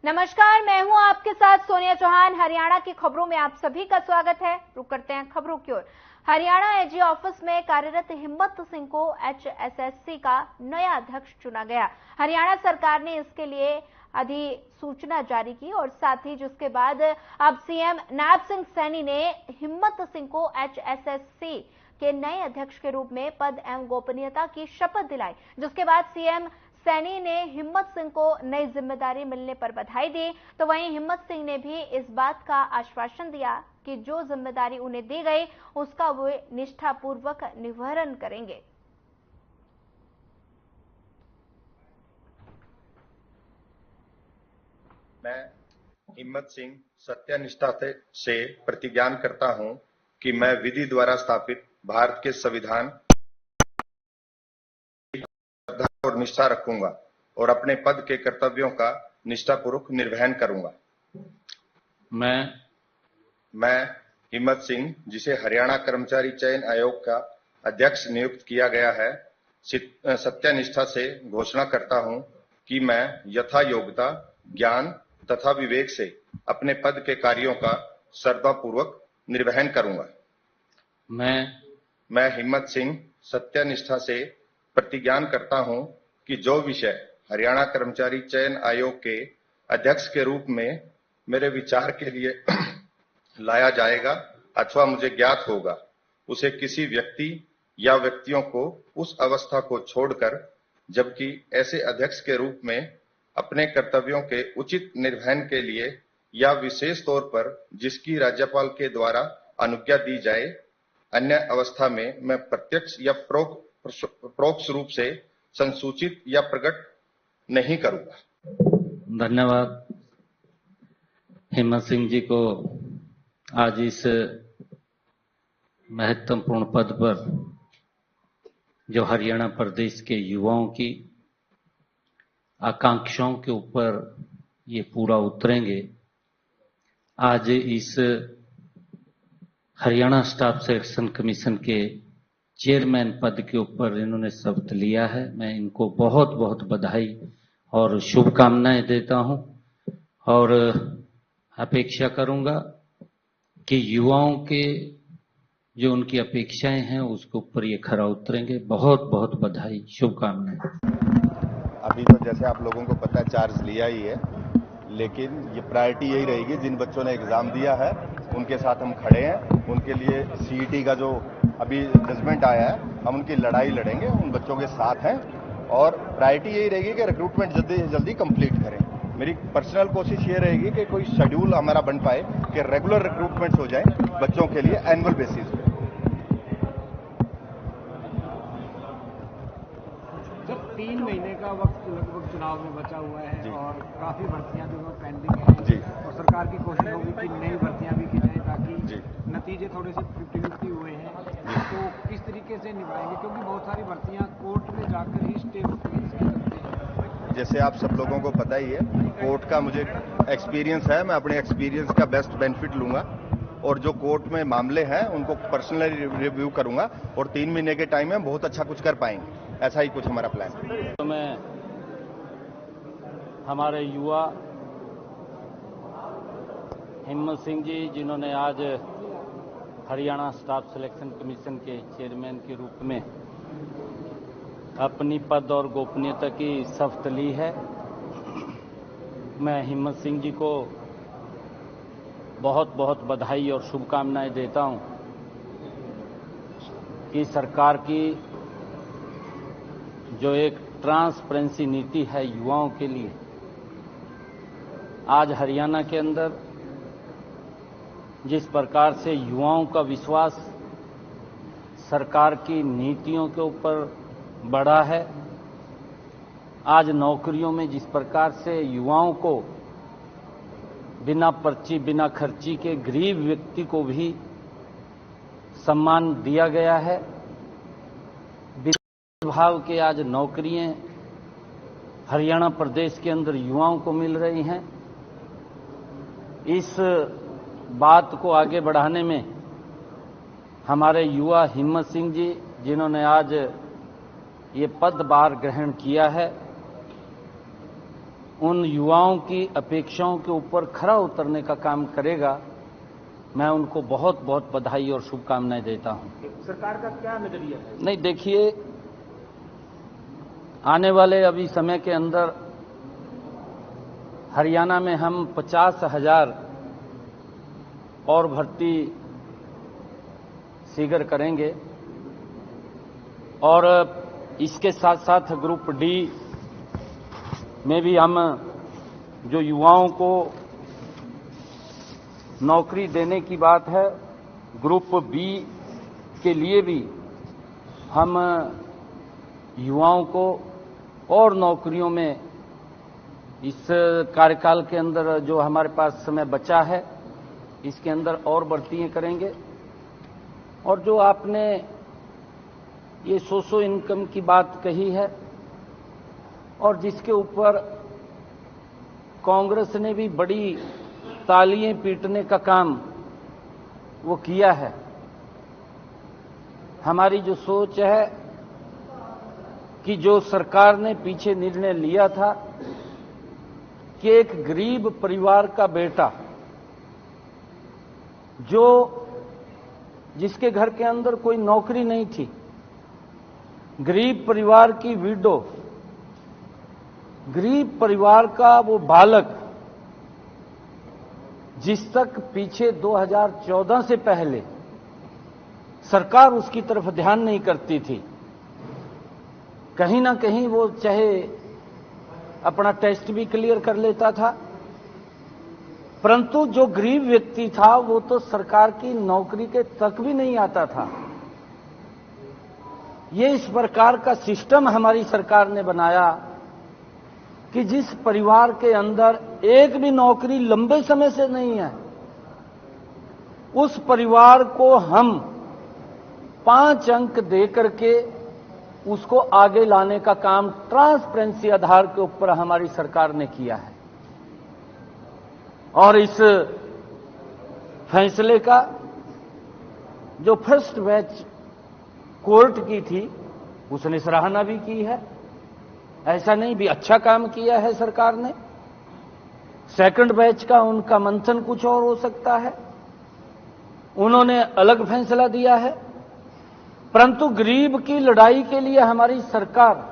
नमस्कार, मैं हूं आपके साथ सोनिया चौहान। हरियाणा की खबरों में आप सभी का स्वागत है। रुक करते हैं खबरों की ओर। हरियाणा एजी ऑफिस में कार्यरत हिम्मत सिंह को HSSC का नया अध्यक्ष चुना गया। हरियाणा सरकार ने इसके लिए अधिसूचना जारी की और साथ ही जिसके बाद अब सीएम नायब सिंह सैनी ने हिम्मत सिंह को HSSC के नए अध्यक्ष के रूप में पद एवं गोपनीयता की शपथ दिलाई। जिसके बाद सीएम सैनी ने हिम्मत सिंह को नई जिम्मेदारी मिलने पर बधाई दी, तो वहीं हिम्मत सिंह ने भी इस बात का आश्वासन दिया कि जो जिम्मेदारी उन्हें दी गई उसका वे निष्ठापूर्वक निर्वहन करेंगे। मैं हिम्मत सिंह सत्यनिष्ठा से प्रतिज्ञान करता हूं कि मैं विधि द्वारा स्थापित भारत के संविधान और निष्ठा रखूंगा और अपने पद के कर्तव्यों का निष्ठापूर्वक निर्वहन करूंगा। मैं हिम्मत सिंह, जिसे हरियाणा कर्मचारी चयन आयोग का अध्यक्ष नियुक्त किया गया है, सत्यनिष्ठा से घोषणा करता हूं कि मैं यथा योग्यता, ज्ञान तथा विवेक से अपने पद के कार्यों का श्रद्धापूर्वक निर्वहन करूंगा। मैं हिम्मत सिंह सत्यनिष्ठा से प्रतिज्ञान करता हूं कि जो विषय हरियाणा कर्मचारी चयन आयोग के अध्यक्ष के रूप में मेरे विचार के लिए लाया जाएगा अथवा मुझे ज्ञात होगा, उसे किसी व्यक्ति या व्यक्तियों को उस अवस्था को छोड़कर, जबकि ऐसे अध्यक्ष के रूप में अपने कर्तव्यों के उचित निर्वहन के लिए या विशेष तौर पर जिसकी राज्यपाल के द्वारा अनुज्ञा दी जाए, अन्य अवस्था में मैं प्रत्यक्ष या परोक्ष रूप से संसूचित या प्रकट नहीं करूंगा। धन्यवाद। हिम्मत सिंह जी को आज इस महत्वपूर्ण पद पर, जो हरियाणा प्रदेश के युवाओं की आकांक्षाओं के ऊपर ये पूरा उतरेंगे, आज इस हरियाणा स्टाफ सिलेक्शन कमीशन के चेयरमैन पद के ऊपर इन्होंने शपथ लिया है। मैं इनको बहुत बहुत बधाई और शुभकामनाएं देता हूं और अपेक्षा करूंगा कि युवाओं के जो उनकी अपेक्षाएं हैं उसके ऊपर ये खरा उतरेंगे। बहुत बहुत बधाई, शुभकामनाएं। अभी तो जैसे आप लोगों को पता है, चार्ज लिया ही है, लेकिन ये प्रायोरिटी यही रहेगी, जिन बच्चों ने एग्जाम दिया है उनके साथ हम खड़े हैं। उनके लिए CET का जो अभी जजमेंट आया है, हम उनकी लड़ाई लड़ेंगे, उन बच्चों के साथ हैं और प्रायोरिटी यही रहेगी कि रिक्रूटमेंट जल्दी से जल्दी कंप्लीट करें। मेरी पर्सनल कोशिश ये रहेगी कि कोई शेड्यूल हमारा बन पाए कि रेगुलर रिक्रूटमेंट्स हो जाए बच्चों के लिए एनुअल बेसिस पे। सर, 3 महीने का वक्त लगभग चुनाव में बचा हुआ है और काफी भर्तियां जो पेंडिंग हैं जी, और सरकार की कोशिश होगी कि नई भर्तियां भी की जाए ताकि नतीजे थोड़े से 50-50 हुए हैं, तो किस तरीके से निभाएंगे, क्योंकि बहुत सारी भर्तियां कोर्ट में जाकर ही स्टे होती हैं। जैसे आप सब लोगों को पता ही है, कोर्ट का मुझे एक्सपीरियंस है, मैं अपने एक्सपीरियंस का बेस्ट बेनिफिट लूंगा और जो कोर्ट में मामले हैं उनको पर्सनली रिव्यू करूंगा और 3 महीने के टाइम में बहुत अच्छा कुछ कर पाएंगे। ऐसा ही कुछ हमारा प्लान है। तो मैं हमारे युवा हिम्मत सिंह जी, जिन्होंने आज हरियाणा स्टाफ सिलेक्शन कमीशन के चेयरमैन के रूप में अपनी पद और गोपनीयता की शपथ ली है, मैं हिम्मत सिंह जी को बहुत बहुत बधाई और शुभकामनाएं देता हूं कि सरकार की जो एक ट्रांसपेरेंसी नीति है युवाओं के लिए, आज हरियाणा के अंदर जिस प्रकार से युवाओं का विश्वास सरकार की नीतियों के ऊपर बढ़ा है, आज नौकरियों में जिस प्रकार से युवाओं को बिना पर्ची बिना खर्ची के गरीब व्यक्ति को भी सम्मान दिया गया है, बिना भाव के आज नौकरियां हरियाणा प्रदेश के अंदर युवाओं को मिल रही हैं। इस बात को आगे बढ़ाने में हमारे युवा हिम्मत सिंह जी, जिन्होंने आज ये पदभार ग्रहण किया है, उन युवाओं की अपेक्षाओं के ऊपर खरा उतरने का काम करेगा। मैं उनको बहुत बहुत बधाई और शुभकामनाएं देता हूं। सरकार का क्या नजरिया है? नहीं, देखिए, आने वाले अभी समय के अंदर हरियाणा में हम 50,000 और भर्ती शीघ्र करेंगे और इसके साथ साथ ग्रुप डी में भी हम जो युवाओं को नौकरी देने की बात है, ग्रुप बी के लिए भी हम युवाओं को और नौकरियों में इस कार्यकाल के अंदर जो हमारे पास समय बचा है इसके अंदर और भर्तियां करेंगे। और जो आपने ये सोशो इनकम की बात कही है और जिसके ऊपर कांग्रेस ने भी बड़ी तालियां पीटने का काम वो किया है, हमारी जो सोच है कि जो सरकार ने पीछे निर्णय लिया था कि एक गरीब परिवार का बेटा जिसके घर के अंदर कोई नौकरी नहीं थी, गरीब परिवार की विडो, गरीब परिवार का वो बालक जिस तक पीछे 2014 से पहले सरकार उसकी तरफ ध्यान नहीं करती थी, कहीं ना कहीं वो चाहे अपना टेस्ट भी क्लियर कर लेता था, परंतु जो गरीब व्यक्ति था वो तो सरकार की नौकरी के तक भी नहीं आता था। ये इस प्रकार का सिस्टम हमारी सरकार ने बनाया कि जिस परिवार के अंदर एक भी नौकरी लंबे समय से नहीं है, उस परिवार को हम 5 अंक दे करके उसको आगे लाने का काम ट्रांसपेरेंसी आधार के ऊपर हमारी सरकार ने किया है। और इस फैसले का जो फर्स्ट बैच कोर्ट की थी उसने सराहना भी की है, ऐसा नहीं भी अच्छा काम किया है सरकार ने। सेकंड बैच का उनका मंथन कुछ और हो सकता है, उन्होंने अलग फैसला दिया है, परंतु गरीब की लड़ाई के लिए हमारी सरकार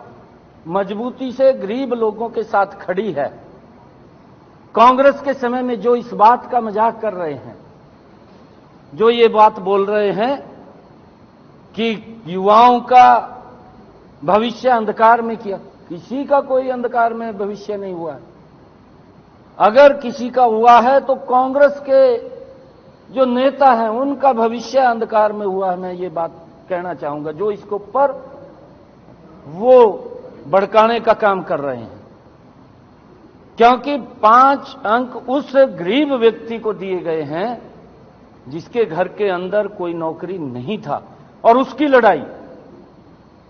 मजबूती से गरीब लोगों के साथ खड़ी है। कांग्रेस के समय में जो इस बात का मजाक कर रहे हैं, जो ये बात बोल रहे हैं कि युवाओं का भविष्य अंधकार में किया, किसी का कोई अंधकार में भविष्य नहीं हुआ है। अगर किसी का हुआ है तो कांग्रेस के जो नेता हैं उनका भविष्य अंधकार में हुआ है। मैं ये बात कहना चाहूंगा, जो इसके ऊपर वो भड़काने का काम कर रहे हैं, क्योंकि 5 अंक उस गरीब व्यक्ति को दिए गए हैं जिसके घर के अंदर कोई नौकरी नहीं था, और उसकी लड़ाई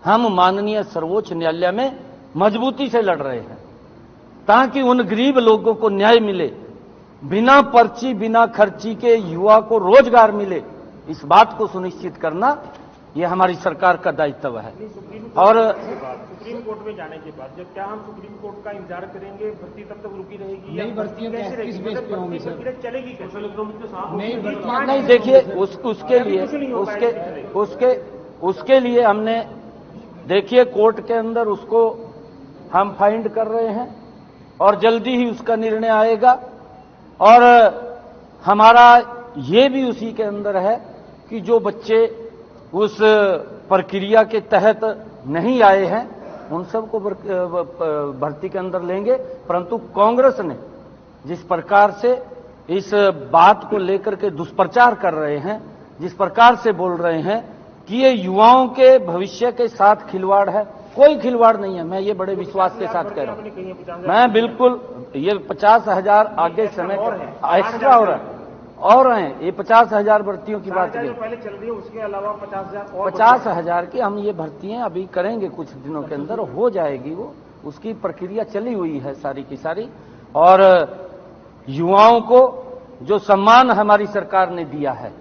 हम माननीय सर्वोच्च न्यायालय में मजबूती से लड़ रहे हैं ताकि उन गरीब लोगों को न्याय मिले, बिना पर्ची बिना खर्ची के युवा को रोजगार मिले। इस बात को सुनिश्चित करना ये हमारी सरकार का दायित्व है। और सुप्रीम कोर्ट में जाने के बाद जब क्या हम सुप्रीम कोर्ट का इंतजार करेंगे, भर्ती तब तक रुकी रहेगी? नई भर्तियां किस बेस पे होंगी सर? चलेगी नहीं, देखिए उसके लिए हमने, देखिए कोर्ट के अंदर उसको हम फाइंड कर रहे हैं और जल्दी ही उसका निर्णय आएगा। और हमारा ये भी उसी के अंदर है कि जो बच्चे उस प्रक्रिया के तहत नहीं आए हैं उन सबको भर्ती के अंदर लेंगे। परंतु कांग्रेस ने जिस प्रकार से इस बात को लेकर के दुष्प्रचार कर रहे हैं, जिस प्रकार से बोल रहे हैं कि ये युवाओं के भविष्य के साथ खिलवाड़ है, कोई खिलवाड़ नहीं है। मैं ये बड़े विश्वास के साथ कह रहा हूं, मैं बिल्कुल, ये 50,000 आगे समय एक्स्ट्रा हो रहा है और हैं, ये 50,000 भर्तियों की बात है, पहले चल रही है, उसके अलावा 50,000 की हम ये भर्तियां अभी करेंगे, कुछ दिनों के अंदर हो जाएगी। वो उसकी प्रक्रिया चली हुई है सारी की सारी। और युवाओं को जो सम्मान हमारी सरकार ने दिया है।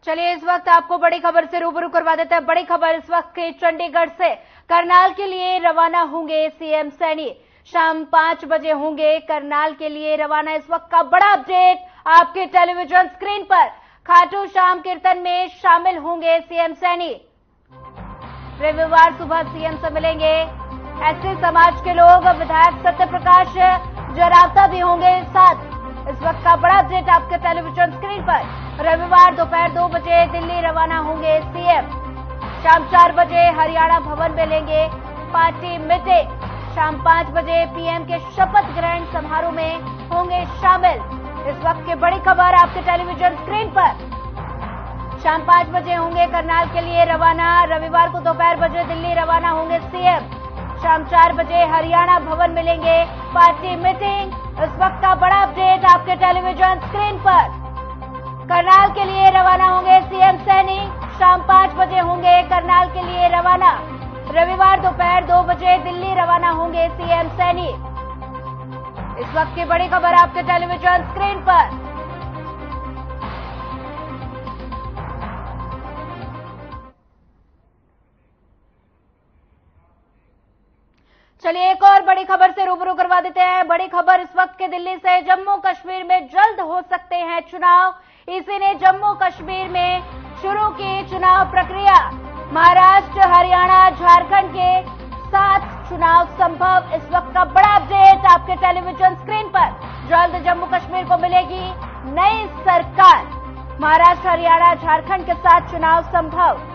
चलिए, इस वक्त आपको बड़ी खबर से रूबरू करवा देते हैं। बड़ी खबर इस वक्त के चंडीगढ़ से। करनाल के लिए रवाना होंगे सीएम सैनी। शाम 5 बजे होंगे करनाल के लिए रवाना। इस वक्त का बड़ा अपडेट आपके टेलीविजन स्क्रीन पर। खाटू श्याम कीर्तन में शामिल होंगे सीएम सैनी। रविवार सुबह सीएम से मिलेंगे एससी समाज के लोग। विधायक सत्य प्रकाश जरावता भी होंगे साथ। इस वक्त का बड़ा अपडेट आपके टेलीविजन स्क्रीन पर। रविवार दोपहर 2 बजे दिल्ली रवाना होंगे सीएम। शाम 4 बजे हरियाणा भवन में लेंगे पार्टी मीटिंग। शाम 5 बजे पीएम के शपथ ग्रहण समारोह में होंगे शामिल। इस वक्त की बड़ी खबर आपके टेलीविजन स्क्रीन पर। शाम 5 बजे होंगे करनाल के लिए रवाना। रविवार को दोपहर बजे दिल्ली रवाना होंगे सीएम। शाम 4 बजे हरियाणा भवन में लेंगे पार्टी मीटिंग। इस वक्त का बड़ा अपडेट आपके टेलीविजन स्क्रीन पर। करनाल के लिए रवाना होंगे सीएम सैनी। शाम 5 बजे होंगे करनाल के लिए रवाना। रविवार दोपहर 2 बजे दिल्ली रवाना होंगे सीएम सैनी। इस वक्त की बड़ी खबर आपके टेलीविजन स्क्रीन पर। चलिए एक और बड़ी खबर से रूबरू करवा देते हैं। बड़ी खबर इस वक्त के दिल्ली से। जम्मू कश्मीर में जल्द हो सकते हैं चुनाव। इसी ने जम्मू कश्मीर में शुरू की चुनाव प्रक्रिया। महाराष्ट्र, हरियाणा, झारखंड के 7 चुनाव संभव। इस वक्त का बड़ा अपडेट आपके टेलीविजन स्क्रीन पर। जल्द जम्मू कश्मीर को मिलेगी नई सरकार। महाराष्ट्र, हरियाणा, झारखंड के 7 चुनाव संभव।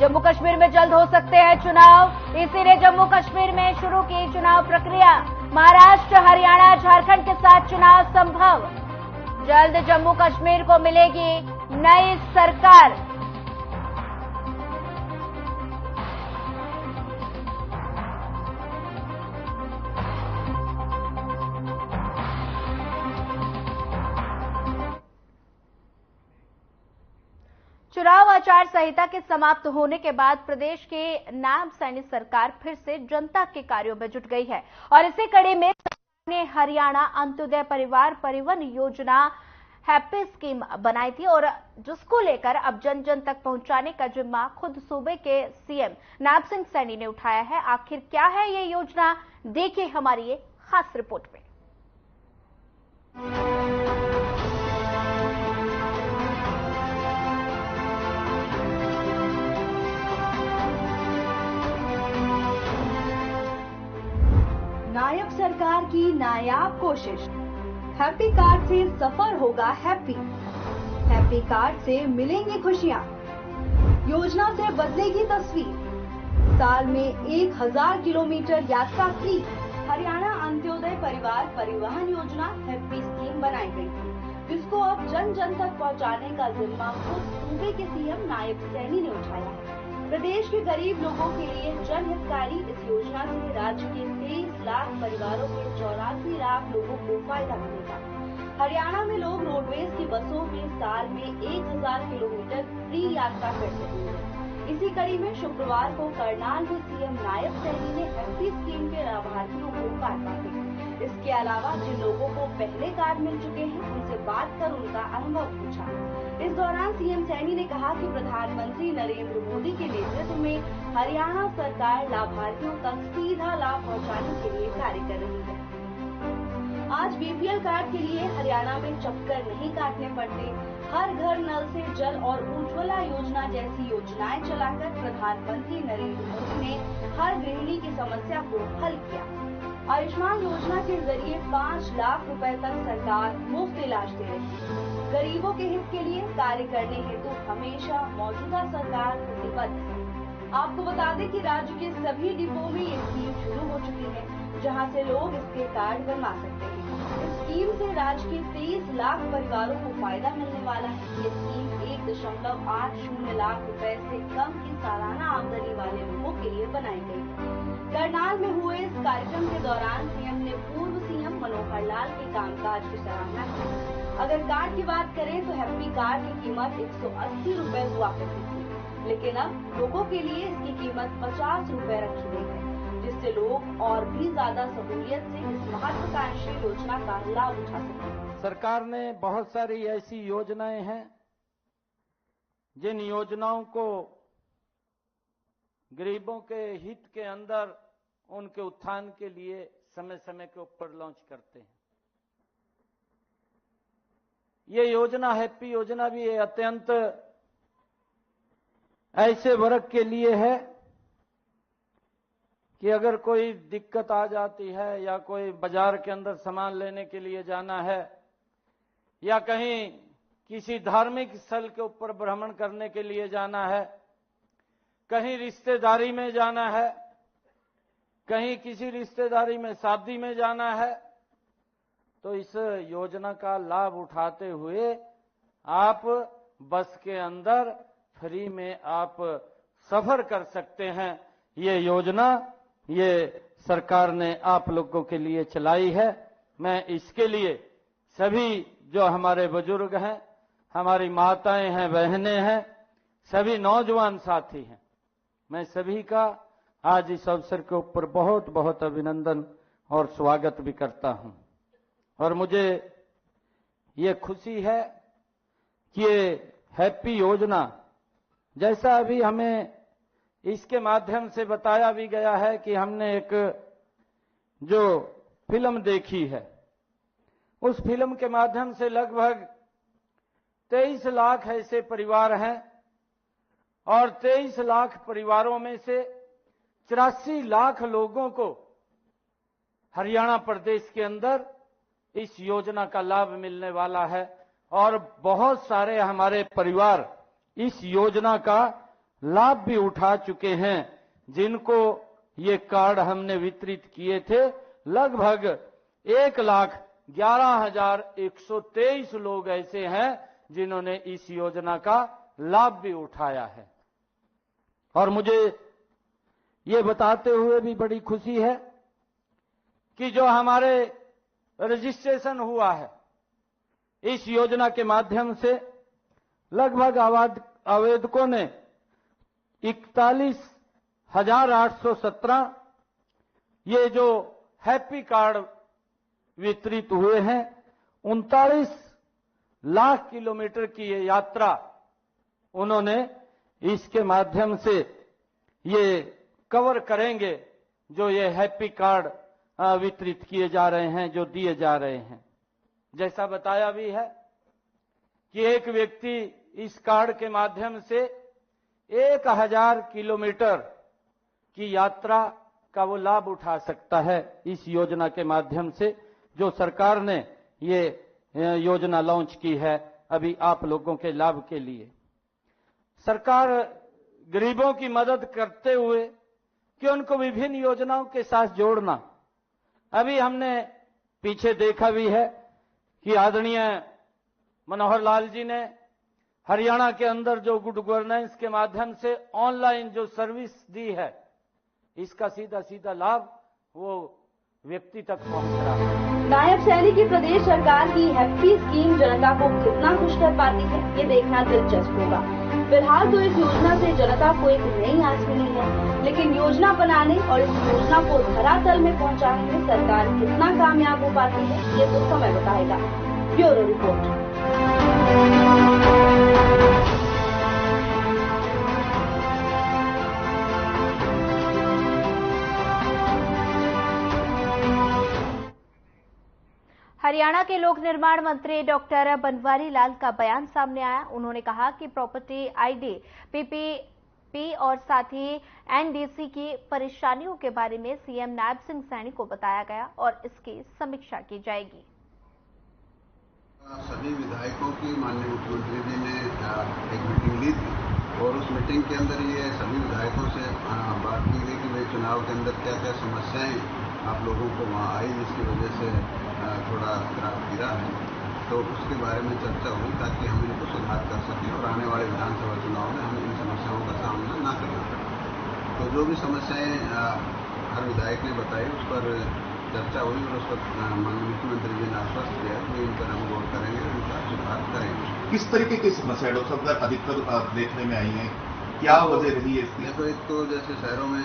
जम्मू कश्मीर में जल्द हो सकते हैं चुनाव। इसी ने जम्मू कश्मीर में शुरू की चुनाव प्रक्रिया। महाराष्ट्र, हरियाणा, झारखंड के 7 चुनाव संभव। जल्द जम्मू कश्मीर को मिलेगी नई सरकार। चुनाव आचार संहिता के समाप्त होने के बाद प्रदेश के नायब सैनी सरकार फिर से जनता के कार्यों में जुट गई है और इसी कड़ी में सरकार ने हरियाणा अंत्योदय परिवार परिवहन योजना हैप्पी स्कीम बनाई थी और जिसको लेकर अब जन जन तक पहुंचाने का जिम्मा खुद सूबे के सीएम नायब सिंह सैनी ने उठाया है। आखिर क्या है ये योजना, देखिए हमारी ये खास रिपोर्ट में। नायब सरकार की नायाब कोशिश। हैप्पी कार्ड से सफर होगा हैप्पी। हैप्पी कार्ड से मिलेंगी खुशियां। योजना से बदलेगी तस्वीर। साल में 1000 किलोमीटर यात्रा फ्री। हरियाणा अंत्योदय परिवार परिवहन योजना हैप्पी स्कीम बनाई गई थी, जिसको अब जन जन तक पहुंचाने का जिम्मा खुद सूबे के सीएम नायब सैनी ने उठाया है। प्रदेश के गरीब लोगों के लिए जनहितकारी इस योजना से राज्य के 23 लाख परिवारों के 84 लाख लोगों को फायदा मिलेगा। हरियाणा में लोग रोडवेज की बसों में साल में 1000 किलोमीटर फ्री यात्रा कर सकेंगे। इसी कड़ी में शुक्रवार को करनाल में सीएम नायब सैनी ने हैप्पी स्कीम के लाभार्थियों को कार्ड बांटे। इसके अलावा जिन लोगों को पहले कार्ड मिल चुके हैं उनसे बात कर उनका अनुभव पूछा। इस दौरान सीएम सैनी ने कहा कि प्रधानमंत्री नरेंद्र मोदी के नेतृत्व में हरियाणा सरकार लाभार्थियों तक सीधा लाभ पहुंचाने के लिए कार्य कर रही है। आज बीपीएल कार्ड के लिए हरियाणा में चक्कर नहीं काटने पड़ते। हर घर नल से जल और उज्ज्वला योजना जैसी योजनाएं चलाकर प्रधानमंत्री नरेंद्र मोदी ने हर गृहिणी की समस्या को हल किया। आयुष्मान योजना के जरिए 5 लाख रुपए तक सरकार मुफ्त इलाज दे रही है। गरीबों के हित के लिए कार्य करने हेतु हमेशा मौजूदा सरकार प्रतिबद्ध है। आपको बता दें कि राज्य के सभी डिपो में ये स्कीम शुरू हो चुकी है, जहां से लोग इसके कार्ड बनवा सकते हैं। इस स्कीम से राज्य के 23 लाख परिवारों को फायदा मिलने वाला है। ये स्कीम 1.80 लाख रुपए से कम की सालाना आमदनी वाले लोगों के लिए बनाई गई है। करनाल में हुए इस कार्यक्रम के दौरान सीएम ने पूर्व सीएम मनोहर लाल के कामकाज की सराहना की। अगर कार्ड की बात करें तो हैप्पी कार्ड की कीमत 180 रुपए हुआ करती थी, लेकिन अब लोगों के लिए इसकी कीमत 50 रुपए रखी गई है, जिससे लोग और भी ज्यादा सहूलियत से इस महत्वाकांक्षी योजना का लाभ उठा सकें। सरकार ने बहुत सारी ऐसी योजनाएं हैं जिन योजनाओं को गरीबों के हित के अंदर उनके उत्थान के लिए समय समय के ऊपर लॉन्च करते हैं। ये योजना हैप्पी योजना भी अत्यंत ऐसे वर्ग के लिए है कि अगर कोई दिक्कत आ जाती है या कोई बाजार के अंदर सामान लेने के लिए जाना है या कहीं किसी धार्मिक स्थल के ऊपर भ्रमण करने के लिए जाना है, कहीं रिश्तेदारी में जाना है, कहीं किसी रिश्तेदारी में शादी में जाना है, तो इस योजना का लाभ उठाते हुए आप बस के अंदर फ्री में आप सफर कर सकते हैं। ये योजना ये सरकार ने आप लोगों के लिए चलाई है। मैं इसके लिए सभी जो हमारे बुजुर्ग हैं, हमारी माताएं हैं, बहनें हैं, सभी नौजवान साथी हैं, मैं सभी का आज इस अवसर के ऊपर बहुत बहुत अभिनंदन और स्वागत भी करता हूं। और मुझे ये खुशी है कि ये हैप्पी योजना, जैसा अभी हमें इसके माध्यम से बताया भी गया है कि हमने एक जो फिल्म देखी है, उस फिल्म के माध्यम से लगभग 23 लाख ऐसे परिवार हैं और 23 लाख परिवारों में से 84 लाख लोगों को हरियाणा प्रदेश के अंदर इस योजना का लाभ मिलने वाला है। और बहुत सारे हमारे परिवार इस योजना का लाभ भी उठा चुके हैं, जिनको ये कार्ड हमने वितरित किए थे। लगभग 1,11,123 लोग ऐसे हैं जिन्होंने इस योजना का लाभ भी उठाया है। और मुझे ये बताते हुए भी बड़ी खुशी है कि जो हमारे रजिस्ट्रेशन हुआ है इस योजना के माध्यम से, लगभग आवेदकों ने 41,817 ये जो हैप्पी कार्ड वितरित हुए हैं। 39 लाख किलोमीटर की ये यात्रा उन्होंने इसके माध्यम से ये कवर करेंगे, जो ये हैप्पी कार्ड वितरित किए जा रहे हैं, जो दिए जा रहे हैं। जैसा बताया भी है कि एक व्यक्ति इस कार्ड के माध्यम से 1000 किलोमीटर की यात्रा का वो लाभ उठा सकता है इस योजना के माध्यम से, जो सरकार ने ये योजना लॉन्च की है अभी आप लोगों के लाभ के लिए। सरकार गरीबों की मदद करते हुए कि उनको विभिन्न योजनाओं के साथ जोड़ना। अभी हमने पीछे देखा भी है कि आदरणीय मनोहर लाल जी ने हरियाणा के अंदर जो गुड गवर्नेंस के माध्यम से ऑनलाइन जो सर्विस दी है, इसका सीधा सीधा लाभ वो व्यक्ति तक पहुंच रहा है। नायब सैनी की प्रदेश सरकार की हैप्पी स्कीम जनता को कितना खुश कर पाती है, ये देखना दिलचस्प होगा। फिलहाल तो इस योजना से जनता को एक नई आस मिली है, लेकिन योजना बनाने और इस योजना को धरातल में पहुंचाने में सरकार कितना कामयाब हो पाती है, ये तो समय बताएगा। Bureau report. हरियाणा के लोक निर्माण मंत्री डॉक्टर बनवारी लाल का बयान सामने आया। उन्होंने कहा कि प्रॉपर्टी आईडी, पीपीपी और साथ ही एनडीसी की परेशानियों के बारे में सीएम नायब सिंह सैनी को बताया गया और इसकी समीक्षा की जाएगी। सभी विधायकों की माननीय मुख्यमंत्री जी ने एक मीटिंग ली थी और उस मीटिंग के अंदर ये सभी विधायकों से बात की गई कि भाई चुनाव के अंदर क्या क्या समस्याएं आप लोगों को वहाँ आई, जिसकी वजह से थोड़ा खराब गिरा है, तो उसके बारे में चर्चा हुई ताकि हम इनको सुधार कर सकें और आने वाले विधानसभा चुनाव में हमें इन समस्याओं का सामना ना करना पड़े। तो जो भी समस्याएं हर विधायक ने बताई उस पर चर्चा हुई और उस पर माननीय मुख्यमंत्री जी ने आश्वस्त किया कि इन पर हम गौर करेंगे और इनका सुधार करेंगे। किस तरीके की समस्याएं डॉक्टर साहब अधिकतर देखने में आई हैं, क्या वजह रही है इसकी? तो एक तो जैसे शहरों में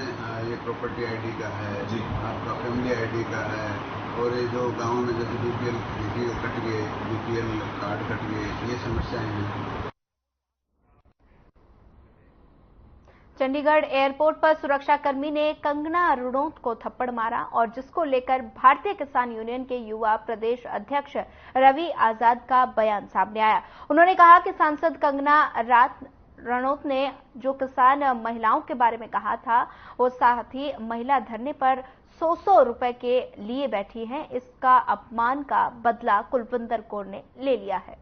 ये प्रॉपर्टी आईडी का है जी, आपका फैमिली आईडी का है, और ये जो गाँव में जैसे बीपीएल कट गए, बीपीएल कार्ड कट गए, ये समस्याएं हैं। चंडीगढ़ एयरपोर्ट पर सुरक्षाकर्मी ने कंगना रणौत को थप्पड़ मारा और जिसको लेकर भारतीय किसान यूनियन के युवा प्रदेश अध्यक्ष रवि आजाद का बयान सामने आया। उन्होंने कहा कि सांसद कंगना रणौत ने जो किसान महिलाओं के बारे में कहा था, वो साथ ही महिला धरने पर 100 रुपए के लिए बैठी हैं। इसका अपमान का बदला कुलविंदर कौर ने ले लिया है।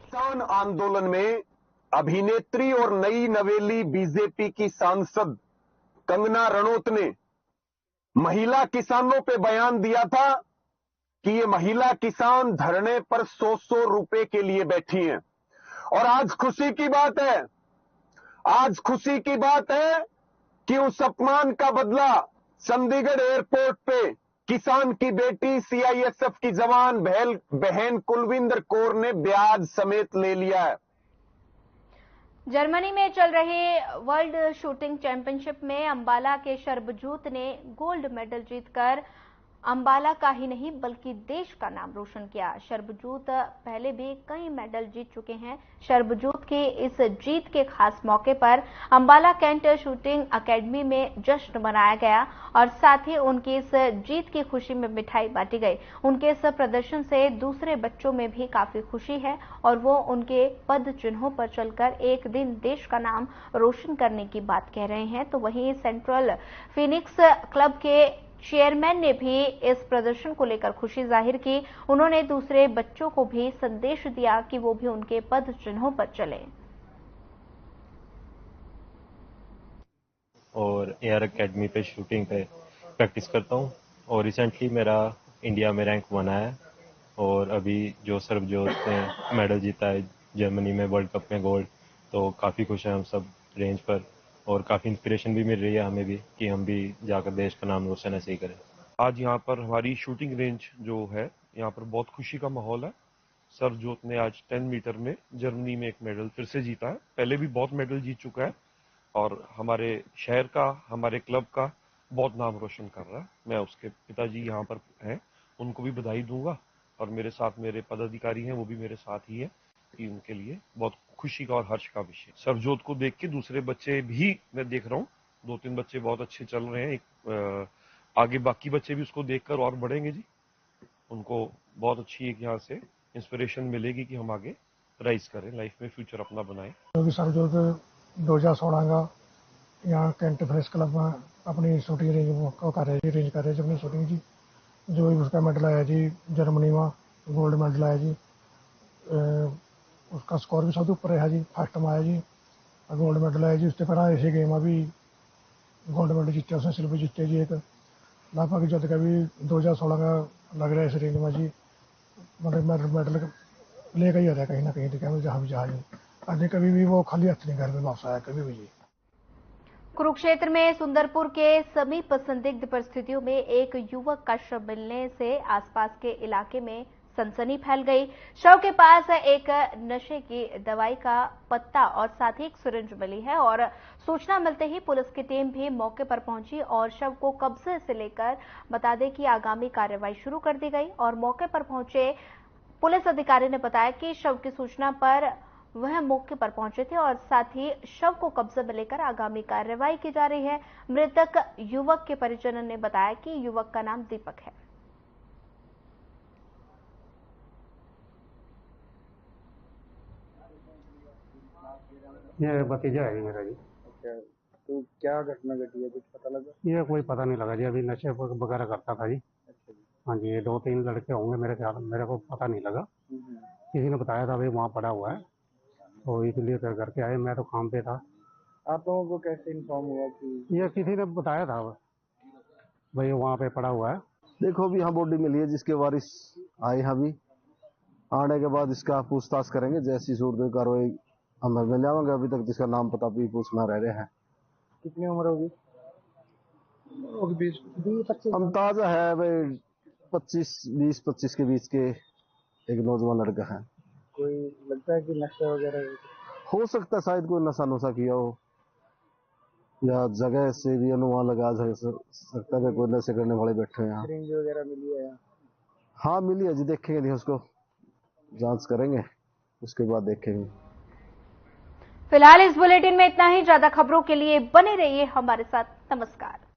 किसान आंदोलन में अभिनेत्री और नई नवेली बीजेपी की सांसद कंगना रणौत ने महिला किसानों पे बयान दिया था कि ये महिला किसान धरने पर 100 रुपए के लिए बैठी हैं। और आज खुशी की बात है, कि उस अपमान का बदला चंडीगढ़ एयरपोर्ट पे किसान की बेटी सीआईएसएफ की जवान बहन कुलविंदर कौर ने ब्याज समेत ले लिया है। जर्मनी में चल रहे वर्ल्ड शूटिंग चैंपियनशिप में अंबाला के शर्बजोत ने गोल्ड मेडल जीतकर अंबाला का ही नहीं बल्कि देश का नाम रोशन किया। शर्बजोत पहले भी कई मेडल जीत चुके हैं। शर्बजोत की इस जीत के खास मौके पर अंबाला कैंट शूटिंग एकेडमी में जश्न मनाया गया और साथ ही उनकी इस जीत की खुशी में मिठाई बांटी गई। उनके इस प्रदर्शन से दूसरे बच्चों में भी काफी खुशी है और वो उनके पद चिन्हों पर चलकर एक दिन देश का नाम रोशन करने की बात कह रहे हैं। तो वहीं सेंट्रल फिनिक्स क्लब के चेयरमैन ने भी इस प्रदर्शन को लेकर खुशी जाहिर की। उन्होंने दूसरे बच्चों को भी संदेश दिया कि वो भी उनके पद चिन्हों पर चलें। और एयर एकेडमी पे शूटिंग पे प्रैक्टिस करता हूँ और रिसेंटली मेरा इंडिया में रैंक 1 आया और अभी जो सर्बजोत ने मेडल जीता है जर्मनी में वर्ल्ड कप में गोल्ड, तो काफ़ी खुश हैं हम सब रेंज पर और काफ़ी इंस्पिरेशन भी मिल रही है हमें भी कि हम भी जाकर देश का नाम रोशन ऐसे ही करें। आज यहाँ पर हमारी शूटिंग रेंज जो है यहाँ पर बहुत खुशी का माहौल है। सर्बजोत ने आज 10 मीटर में जर्मनी में एक मेडल फिर से जीता है। पहले भी बहुत मेडल जीत चुका है और हमारे शहर का, हमारे क्लब का बहुत नाम रोशन कर रहा है। मैं उसके पिताजी यहाँ पर हैं, उनको भी बधाई दूंगा और मेरे साथ मेरे पदाधिकारी हैं, वो भी मेरे साथ ही है कि उनके लिए बहुत खुशी का और हर्ष का विषय। सर्बजोत को देख के दूसरे बच्चे भी मैं देख रहा हूँ, 2-3 बच्चे बहुत अच्छे चल रहे हैं। आगे बाकी बच्चे भी उसको देखकर और बढ़ेंगे जी। उनको बहुत अच्छी एक यहाँ से इंस्पिरेशन मिलेगी कि हम आगे राइज करें, लाइफ में फ्यूचर अपना बनाएं। सर्बजोत 2016 का यहाँ कैंट फिनिक्स क्लब में अपनी शूटिंग रेंज कर रहे जी अपनी शूटिंग जी। जो उसका मेडल आया जी जर्मनी में, गोल्ड मेडल आया जी। उसका स्कोर भी सब ऊपर रहा जी, फर्स्ट में आया जी, गोल्ड मेडल आया जी। उससे पहले एशिया गेम में भी गोल्ड मेडल जीते, उसने सिल्वर जीते जी। एक लगभग जब का भी 2016 का लग रहा है इस रेंज में जी, मतलब मेडल लेकर ही आ रहा है कहीं ना कहीं, तो जहाँ भी जहाँ जी। आज कभी भी वो खाली हाथ नहीं घर में वापस आया कभी भी जी। कुरुक्षेत्र में सुंदरपुर के समीप संदिग्ध परिस्थितियों में एक युवक का शव मिलने से आसपास के इलाके में सनसनी फैल गई। शव के पास एक नशे की दवाई का पत्ता और साथ ही एक सिरिंज मिली है और सूचना मिलते ही पुलिस की टीम भी मौके पर पहुंची और शव को कब्जे से लेकर बता दें कि आगामी कार्रवाई शुरू कर दी गई। और मौके पर पहुंचे पुलिस अधिकारी ने बताया कि शव की सूचना पर वह मौके पर पहुंचे थे और साथ ही शव को कब्जे में लेकर आगामी कार्रवाई की जा रही है। मृतक युवक के परिजनों ने बताया कि युवक का नाम दीपक है। ये भतीजा है मेरा जी। अच्छा, तो क्या घटना घटी है, कुछ पता लगा? ये कोई पता नहीं लगा जी, अभी नशे वगैरह करता था जी। अच्छा जी। हाँ जी, ये 2-3 लड़के होंगे मेरे ख्याल, मेरे को पता नहीं लगा। किसी ने बताया था भाई वहाँ पड़ा हुआ है, तो इसलिए फिर घर के आए। मैं तो काम पे था। आप लोगों को कैसे इन्फॉर्म हुआ कि? ये किसी ने बताया था भाई वहाँ पे पड़ा हुआ है। देखो अभी यहाँ बॉडी मिली है, जिसके वारिस आए हैं, अभी आने के बाद इसका पूछताछ करेंगे। जैसी सूरत कार्रवाई हम मिल जाएंगे। अभी तक जिसका नाम पता भी पूछ में रह रहे हैं। कितनी उम्र होगी? 20-25 अंदाजा है भाई, 20-25 के बीच के एक नौजवान लड़का है। कोई लगता है कि नशा वगैरह हो सकता है, शायद कोई नशा नुशा किया हो या जगह से भी अनुमान लगा सकता है कोई नशे करने वाले बैठे हैं यहाँ। सिरिंज वगैरह मिली है यहाँ? हाँ मिली है जी, देखेंगे, उसको जांच करेंगे, उसके बाद देखेंगे। फिलहाल इस बुलेटिन में इतना ही। ज्यादा खबरों के लिए बने रहिए हमारे साथ। नमस्कार।